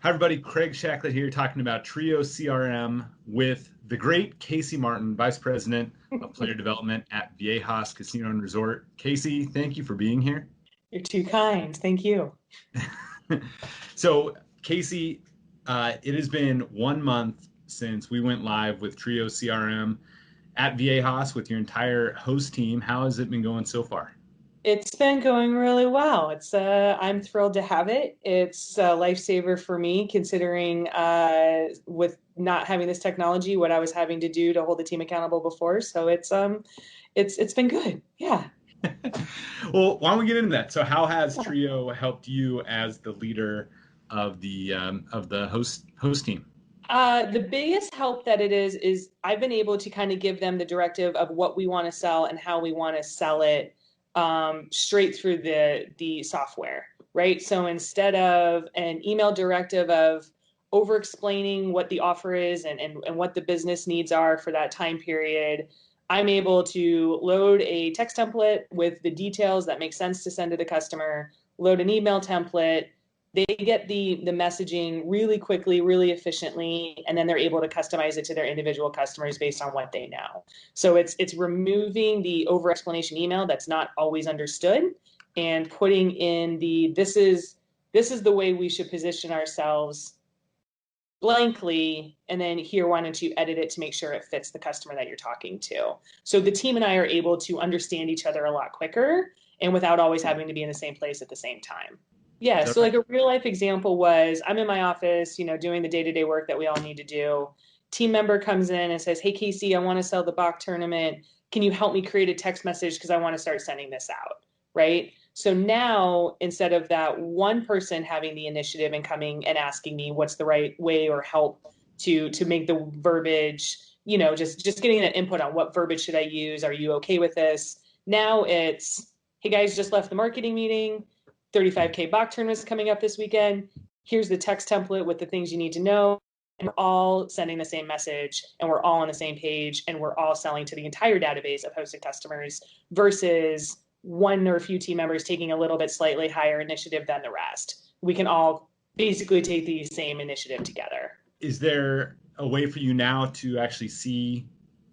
Hi, everybody. Craig Shacklett here talking about TRIO CRM with the great Kacie Martin, Vice President of Player Development at Viejas Casino Resort. Kacie, thank you for being here. You're too kind. Thank you. So, Kacie, it has been 1 month since we went live with TRIO CRM at Viejas with your entire host team. How has it been going so far? It's been going really well. I'm thrilled to have it. It's a lifesaver for me, considering with not having this technology, what I was having to do to hold the team accountable before. So it's been good. Yeah. Well, why don't we get into that? So, how has TRIO helped you as the leader of the host team? The biggest help that it is I've been able to kind of give them the directive of what we want to sell and how we want to sell it straight through the software, right? So instead of an email directive of over explaining what the offer is and what the business needs are for that time period, I'm able to load a text template with the details that make sense to send to the customer, load an email template. They get the messaging really quickly, really efficiently, and then they're able to customize it to their individual customers based on what they know. So it's removing the over explanation email that's not always understood and putting in this is the way we should position ourselves blankly, and then here, why don't you edit it to make sure it fits the customer that you're talking to. So the team and I are able to understand each other a lot quicker and without always having to be in the same place at the same time. Yeah, so like a real life example was I'm in my office, doing the day-to-day work that we all need to do. Team member comes in and says, "Hey, Kacie, I want to sell the Bach tournament. Can you help me create a text message because I want to start sending this out?" Right? So now, instead of that one person having the initiative and coming and asking me what's the right way or help to make the verbiage, just getting that input on what verbiage should I use? Are you okay with this? Now it's, "Hey guys, just left the marketing meeting. 35K Bach tournament is coming up this weekend. Here's the text template with the things you need to know." And we're all sending the same message and we're all on the same page and we're all selling to the entire database of hosted customers versus one or a few team members taking a little bit slightly higher initiative than the rest. We can all basically take the same initiative together. Is there a way for you now to actually see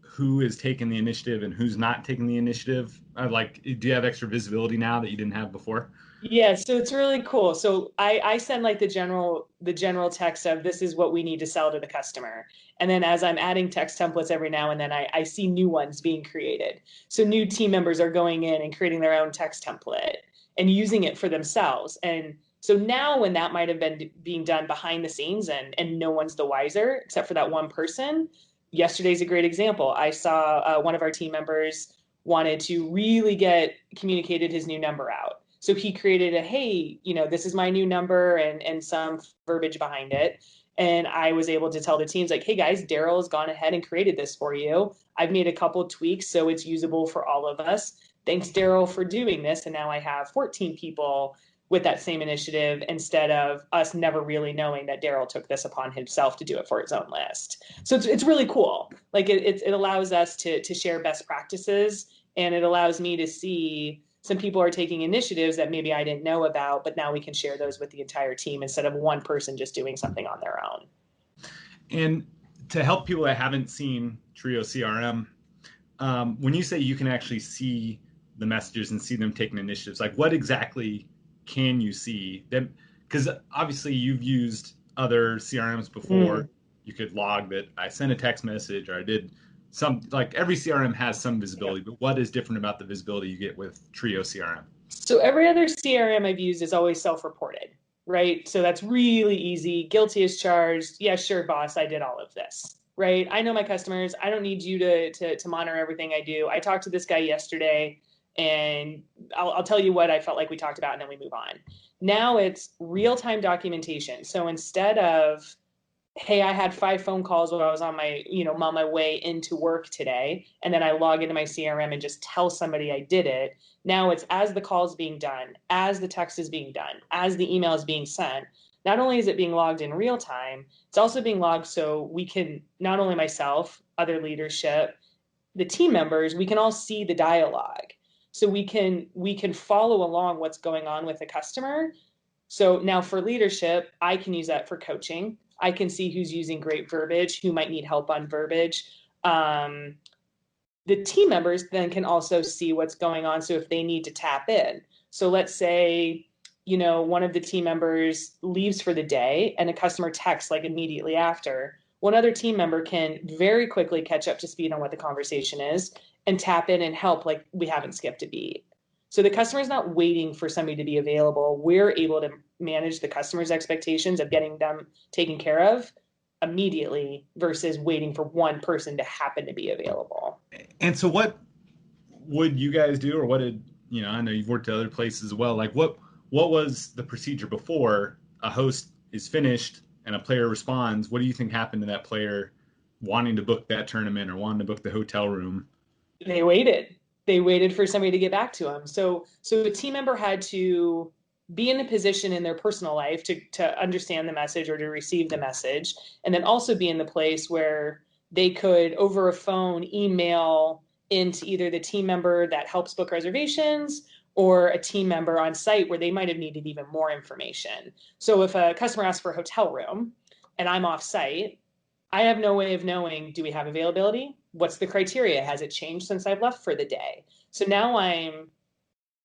who is taking the initiative and who's not taking the initiative? Do you have extra visibility now that you didn't have before? Yeah, so it's really cool. So I send like the general text of this is what we need to sell to the customer. And then as I'm adding text templates every now and then, I see new ones being created. So new team members are going in and creating their own text template and using it for themselves. And so now when that might have been being done behind the scenes and no one's the wiser except for that one person, yesterday's a great example. I saw one of our team members wanted to really get communicated his new number out. So he created hey, this is my new number and some verbiage behind it. And I was able to tell the teams like, "Hey guys, Daryl has gone ahead and created this for you. I've made a couple tweaks so it's usable for all of us. Thanks, Daryl, for doing this." And now I have 14 people with that same initiative instead of us never really knowing that Daryl took this upon himself to do it for his own list. So it's really cool. Like it allows us to share best practices, and it allows me to see some people are taking initiatives that maybe I didn't know about, but now we can share those with the entire team instead of one person just doing something on their own. And to help people that haven't seen TRIO CRM, when you say you can actually see the messages and see them taking initiatives, like what exactly can you see them? Because obviously you've used other CRMs before. You could log that I sent a text message or I did like every CRM has some visibility, but what is different about the visibility you get with TRIO CRM? So every other CRM I've used is always self-reported, right? So that's really easy. Guilty as charged. Yeah, sure, boss, I did all of this, right? I know my customers. I don't need you to monitor everything I do. I talked to this guy yesterday, and I'll tell you what I felt like we talked about, and then we move on. Now it's real-time documentation. So instead of, "Hey, I had 5 phone calls while I was on my way into work today," and then I log into my CRM and just tell somebody I did it. Now it's as the call is being done, as the text is being done, as the email is being sent. Not only is it being logged in real time, it's also being logged so we can, not only myself, other leadership, the team members, we can all see the dialogue. So we can follow along what's going on with the customer So now for leadership, I can use that for coaching. I can see who's using great verbiage, who might need help on verbiage. The team members then can also see what's going on. So if they need to tap in. So let's say, one of the team members leaves for the day and a customer texts like immediately after. One other team member can very quickly catch up to speed on what the conversation is and tap in and help like we haven't skipped a beat. So the customer is not waiting for somebody to be available. We're able to manage the customer's expectations of getting them taken care of immediately versus waiting for one person to happen to be available. And so what would you guys do, or what did, I know you've worked at other places as well. Like what was the procedure before a host is finished and a player responds? What do you think happened to that player wanting to book that tournament or wanting to book the hotel room? They waited for somebody to get back to them. So a team member had to be in a position in their personal life to understand the message or to receive the message, and then also be in the place where they could, over a phone, email into either the team member that helps book reservations or a team member on site where they might have needed even more information. So if a customer asks for a hotel room and I'm off site, I have no way of knowing, do we have availability? What's the criteria? Has it changed since I've left for the day? So now I'm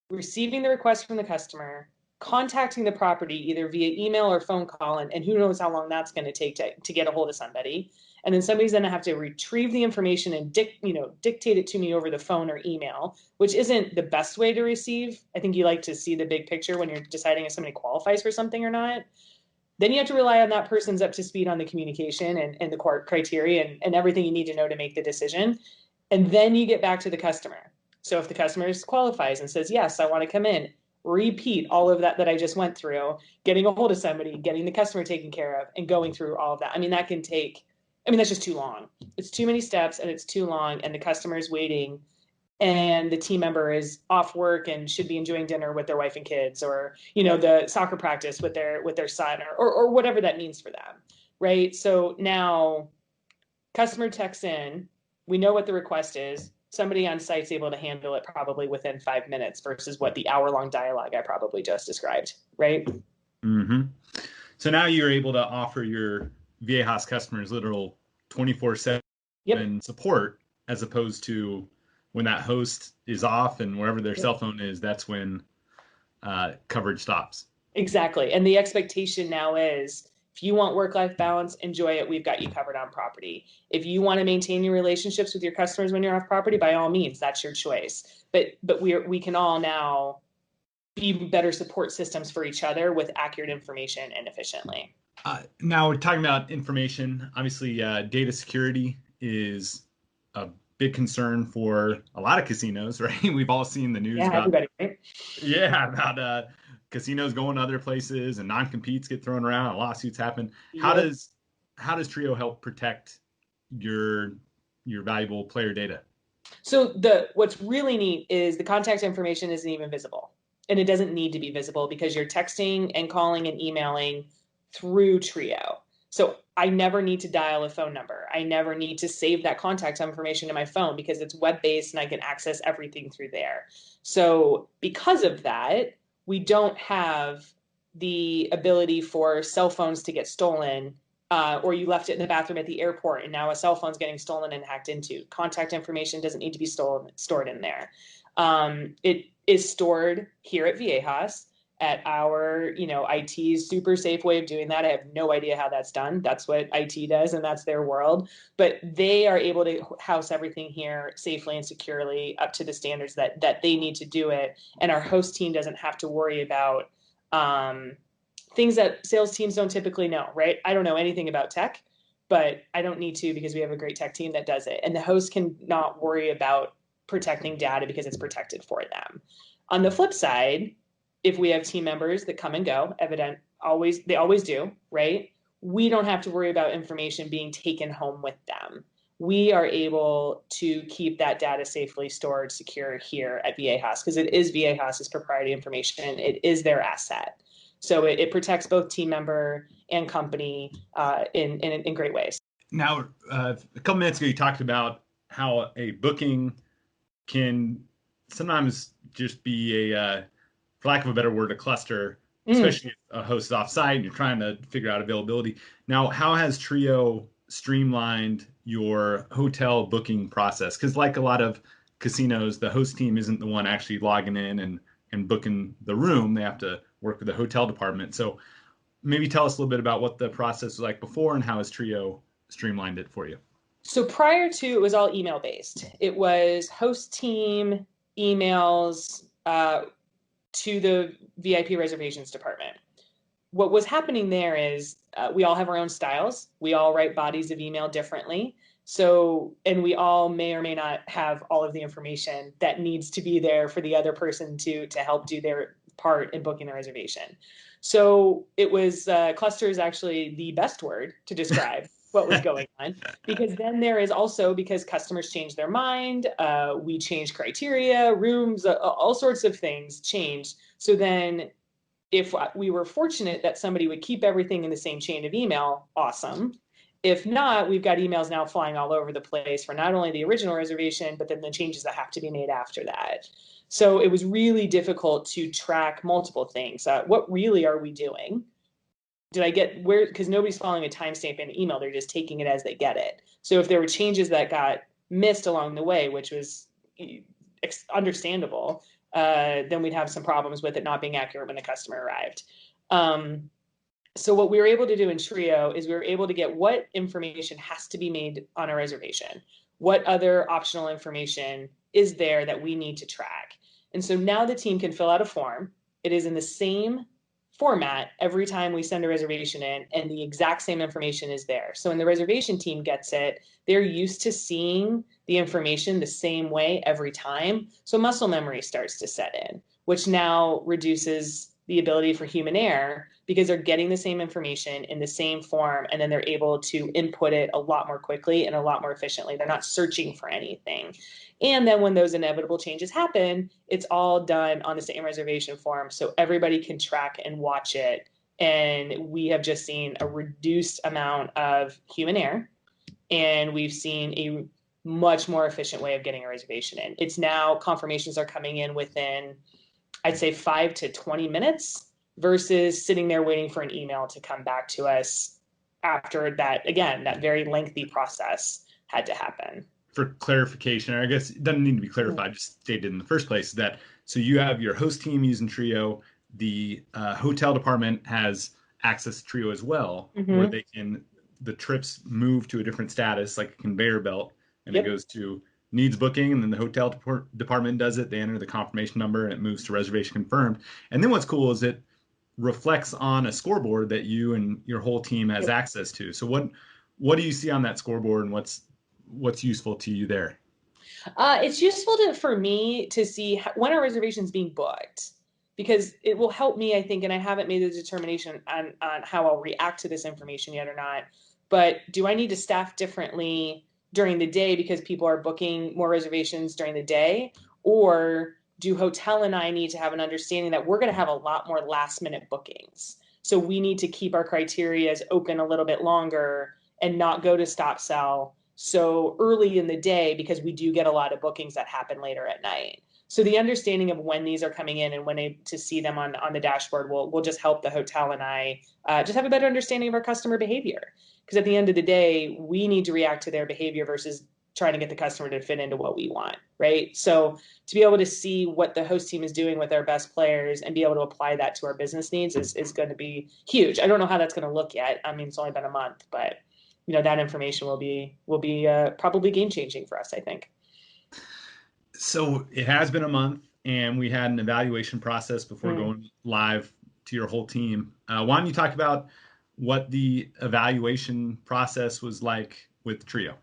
receiving the request from the customer, contacting the property either via email or phone call, and who knows how long that's going to take to get a hold of somebody. And then somebody's going to have to retrieve the information and dictate it to me over the phone or email, which isn't the best way to receive. I think you like to see the big picture when you're deciding if somebody qualifies for something or not. Then you have to rely on that person's up to speed on the communication and the criteria and everything you need to know to make the decision. And then you get back to the customer. So if the customer qualifies and says, yes, I want to come in, repeat all of that I just went through, getting a hold of somebody, getting the customer taken care of, and going through all of that. That's just too long. It's too many steps and it's too long, and the customer is waiting, and the team member is off work and should be enjoying dinner with their wife and kids, or the soccer practice with their son, or whatever that means for them, right? So now customer texts in, we know what the request is, somebody on site's able to handle it probably within 5 minutes versus what the hour-long dialogue I probably just described, right? Mm-hmm. So now you're able to offer your Viejas customers literal 24/7 support, as opposed to when that host is off and wherever their cell phone is, that's when coverage stops. Exactly. And the expectation now is, if you want work-life balance, enjoy it. We've got you covered on property. If you want to maintain your relationships with your customers when you're off property, by all means, that's your choice. But we can all now be better support systems for each other with accurate information and efficiently. Now we're talking about information. Obviously, data security is a big concern for a lot of casinos, right? We've all seen the news about casinos going to other places and non-competes get thrown around and lawsuits happen. How does TRIO help protect your valuable player data? So what's really neat is the contact information isn't even visible, and it doesn't need to be visible because you're texting and calling and emailing through TRIO. So I never need to dial a phone number. I never need to save that contact information to my phone because it's web-based and I can access everything through there. So because of that, we don't have the ability for cell phones to get stolen, or you left it in the bathroom at the airport and now a cell phone's getting stolen and hacked into. Contact information doesn't need to be stored in there. It is stored here at Viejas at our, IT's super safe way of doing that. I have no idea how that's done. That's what IT does, and that's their world. But they are able to house everything here safely and securely up to the standards that they need to do it. And our host team doesn't have to worry about things that sales teams don't typically know, right? I don't know anything about tech, but I don't need to because we have a great tech team that does it. And the host can not worry about protecting data because it's protected for them. On the flip side, if we have team members that come and go, they always do, right? We don't have to worry about information being taken home with them. We are able to keep that data safely stored, secure here at Viejas because it is Viejas' proprietary information. It is their asset. So it protects both team member and company in great ways. Now, a couple minutes ago, you talked about how a booking can sometimes just be for lack of a better word, a cluster Mm. especially if a host is offsite and you're trying to figure out availability. Now, how has Trio streamlined your hotel booking process? Because like a lot of casinos, the host team isn't the one actually logging in and booking the room. They have to work with the hotel department. So maybe tell us a little bit about what the process was like before and how has Trio streamlined it for you? So prior to, it was all email based. It was host team emails to the VIP reservations department. What was happening there is we all have our own styles. We all write bodies of email differently. So, and we all may or may not have all of the information that needs to be there for the other person to help do their part in booking the reservation. So it was cluster is actually the best word to describe what was going on, because then there is also, because customers change their mind, we change criteria, rooms, all sorts of things change. So then if we were fortunate that somebody would keep everything in the same chain of email, awesome. If not, we've got emails now flying all over the place for not only the original reservation, but then the changes that have to be made after that. So it was really difficult to track multiple things. What really are we doing? Did I get where? Because nobody's following a timestamp in an email. They're just taking it as they get it. So if there were changes that got missed along the way, which was understandable, then we'd have some problems with it not being accurate when the customer arrived. So what we were able to do in Trio is we were able to get what information has to be made on a reservation, what other optional information is there that we need to track. And so now the team can fill out a form. It is in the same format every time we send a reservation in, and the exact same information is there. So when the reservation team gets it, they're used to seeing the information the same way every time. So muscle memory starts to set in, which now reduces the ability for human error because they're getting the same information in the same form, and then they're able to input it a lot more quickly and a lot more efficiently. They're not searching for anything. And then when those inevitable changes happen, it's all done on the same reservation form so everybody can track and watch it. And we have just seen a reduced amount of human error, and we've seen a much more efficient way of getting a reservation in. It's now confirmations are coming in within, I'd say, 5 to 20 minutes versus sitting there waiting for an email to come back to us after that, again, that very lengthy process had to happen. For clarification, I guess it doesn't need to be clarified, just stated in the first place, that so you have your host team using Trio, the hotel department has access to Trio as well, where they can, the trips move to a different status, like a conveyor belt, and it goes to needs booking, and then the hotel department does it. They enter the confirmation number, and it moves to reservation confirmed. And then what's cool is it reflects on a scoreboard that you and your whole team has access to. So what do you see on that scoreboard, and what's useful to you there? It's useful for me to see when our reservation's being booked, because it will help me, I think, and I haven't made a determination on how I'll react to this information yet or not. But do I need to staff differently during the day because people are booking more reservations during the day? Or do hotel and I need to have an understanding that we're going to have a lot more last minute bookings? So we need to keep our criterias open a little bit longer and not go to stop sell so early in the day, because we do get a lot of bookings that happen later at night. So the understanding of when these are coming in and when to see them on the dashboard will just help the hotel and I just have a better understanding of our customer behavior. Because at the end of the day, we need to react to their behavior versus trying to get the customer to fit into what we want, right? So to be able to see what the host team is doing with our best players and be able to apply that to our business needs is going to be huge. I don't know how that's going to look yet. I mean, it's only been a month, but that information will be probably game changing for us, I think. So it has been a month, and we had an evaluation process before going live to your whole team. Why don't you talk about what the evaluation process was like with Trio?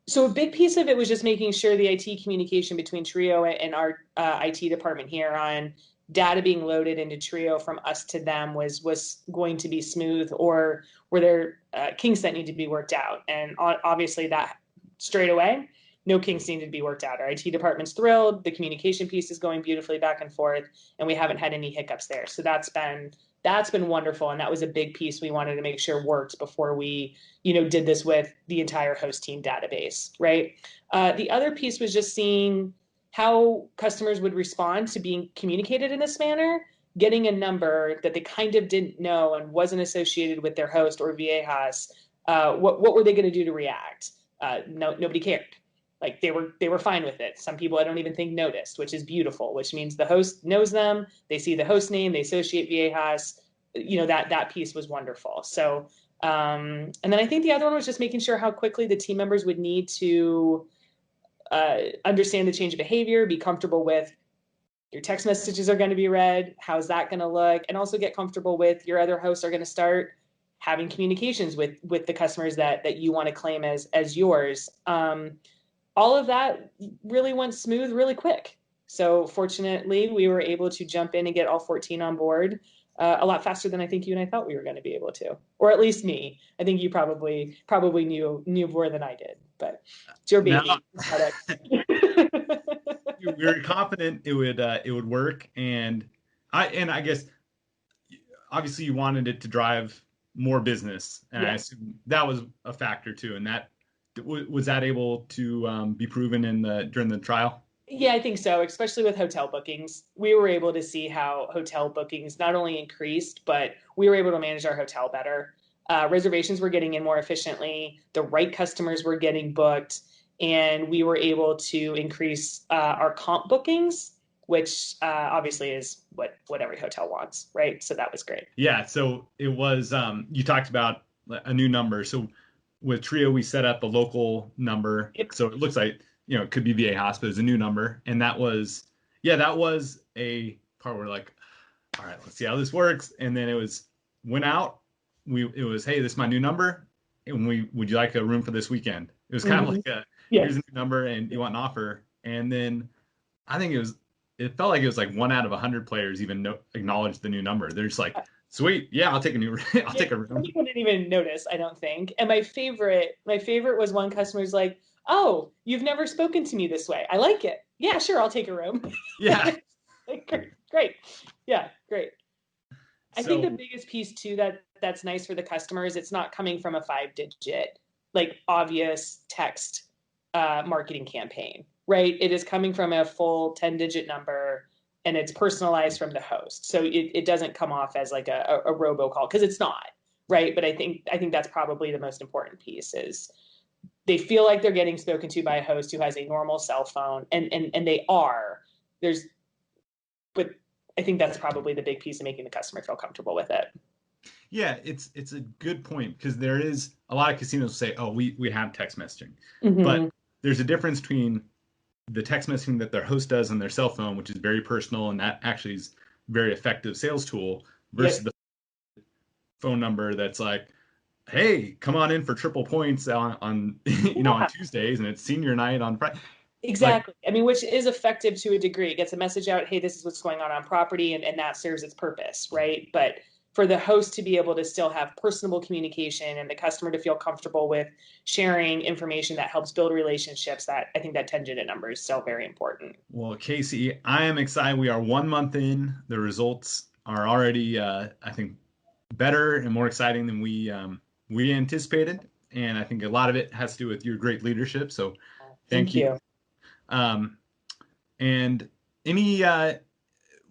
So a big piece of it was just making sure the IT communication between Trio and our IT department here on data being loaded into Trio from us to them was going to be smooth, or were there kinks that need to be worked out? And obviously that straight away, no kinks needed to be worked out. Our IT department's thrilled. The communication piece is going beautifully back and forth, and we haven't had any hiccups there. So that's been wonderful, and that was a big piece we wanted to make sure worked before we did this with the entire host team database, right? The other piece was just seeing how customers would respond to being communicated in this manner. getting a number that they kind of didn't know and wasn't associated with their host or Viejas, what were they going to do to react? Nobody cared. Like they were fine with it. Some people I don't even think noticed, which is beautiful, which means the host knows them. They see the host name, they associate Viejas. That piece was wonderful. So, and then I think the other one was just making sure how quickly the team members would need to understand the change of behavior, be comfortable with your text messages are going to be read. How's that going to look? And also get comfortable with your other hosts are going to start having communications with the customers that you want to claim as yours. All of that really went smooth really quick. So fortunately, we were able to jump in and get all 14 on board a lot faster than I think you and I thought we were going to be able to, or at least me. I think you probably knew more than I did, but it's your baby. We were confident it would work, and I guess obviously you wanted it to drive more business, and I assume that was a factor too. And that was that able to be proven during the trial? Yeah, I think so, especially with hotel bookings. We were able to see how hotel bookings not only increased, but we were able to manage our hotel better. Reservations were getting in more efficiently. The right customers were getting booked, and we were able to increase our comp bookings, which obviously is what every hotel wants, right? So that was great. Yeah, so it was, you talked about a new number. So with TRIO, we set up the local number. Yep. So it looks like, it could be Viejas, but it's a new number. And that was a part where like, all right, let's see how this works. And then went out. It was, hey, this is my new number. And would you like a room for this weekend? It was kind of like here's a new number and you want an offer. And then I think it felt like it was like 1 out of 100 players even acknowledged the new number. They're just like, sweet, yeah, I'll take a room. Some people didn't even notice, I don't think. And my favorite was one customer's like, oh, you've never spoken to me this way. I like it. Yeah, sure, I'll take a room. Yeah. Great. Yeah, great. I think the biggest piece too that's nice for the customers, it's not coming from a 5-digit, like obvious text marketing campaign, right? It is coming from a full 10-digit number, and it's personalized from the host. So it doesn't come off as like a robocall, because it's not, right? But I think that's probably the most important piece is they feel like they're getting spoken to by a host who has a normal cell phone, and they are. But I think that's probably the big piece of making the customer feel comfortable with it. Yeah, it's a good point, because there is a lot of casinos say, oh, we have text messaging. Mm-hmm. But there's a difference between the text messaging that their host does on their cell phone, which is very personal, and that actually is a very effective sales tool, versus the phone number that's like, hey, come on in for triple points on on Tuesdays, and it's senior night on Friday. Exactly. Which is effective to a degree. It gets a message out, hey, this is what's going on property, and that serves its purpose, right? But for the host to be able to still have personable communication and the customer to feel comfortable with sharing information that helps build relationships, I think that 10-digit number is still very important. Well, Kacie, I am excited. We are 1 month in. The results are already, I think, better and more exciting than we anticipated. And I think a lot of it has to do with your great leadership. So thank you. And any,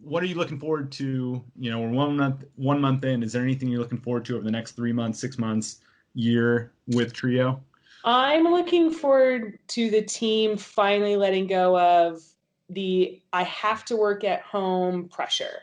what are you looking forward to? We're 1 month in. Is there anything you're looking forward to over the next 3 months, 6 months, year with TRIO? I'm looking forward to the team finally letting go of the I have to work at home pressure.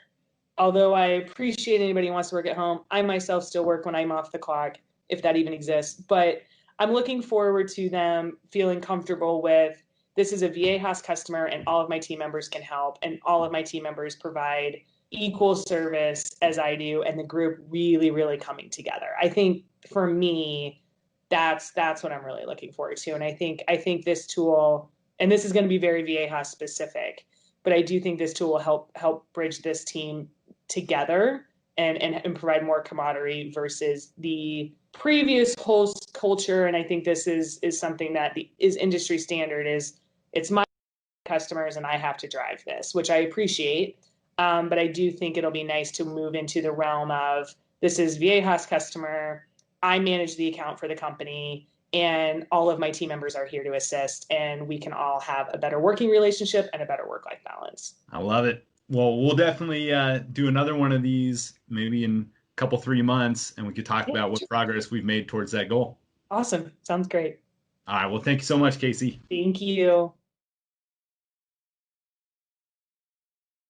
Although I appreciate anybody who wants to work at home, I myself still work when I'm off the clock, if that even exists. But I'm looking forward to them feeling comfortable with, this is a Viejas customer and all of my team members can help, and all of my team members provide equal service as I do, and the group really, really coming together. I think for me, that's what I'm really looking forward to. And I think this tool, and this is going to be very Viejas specific, but I do think this tool will help bridge this team together and provide more camaraderie versus the previous whole culture. And I think this is something that is industry standard, is it's my customers and I have to drive this, which I appreciate. But I do think it'll be nice to move into the realm of, this is Viejas customer, I manage the account for the company, and all of my team members are here to assist, and we can all have a better working relationship and a better work-life balance. I love it. Well, we'll definitely do another one of these maybe in a couple, 3 months, and we could talk Yeah, about what sure. progress we've made towards that goal. Awesome. Sounds great. All right. Well, thank you so much, Kacie. Thank you.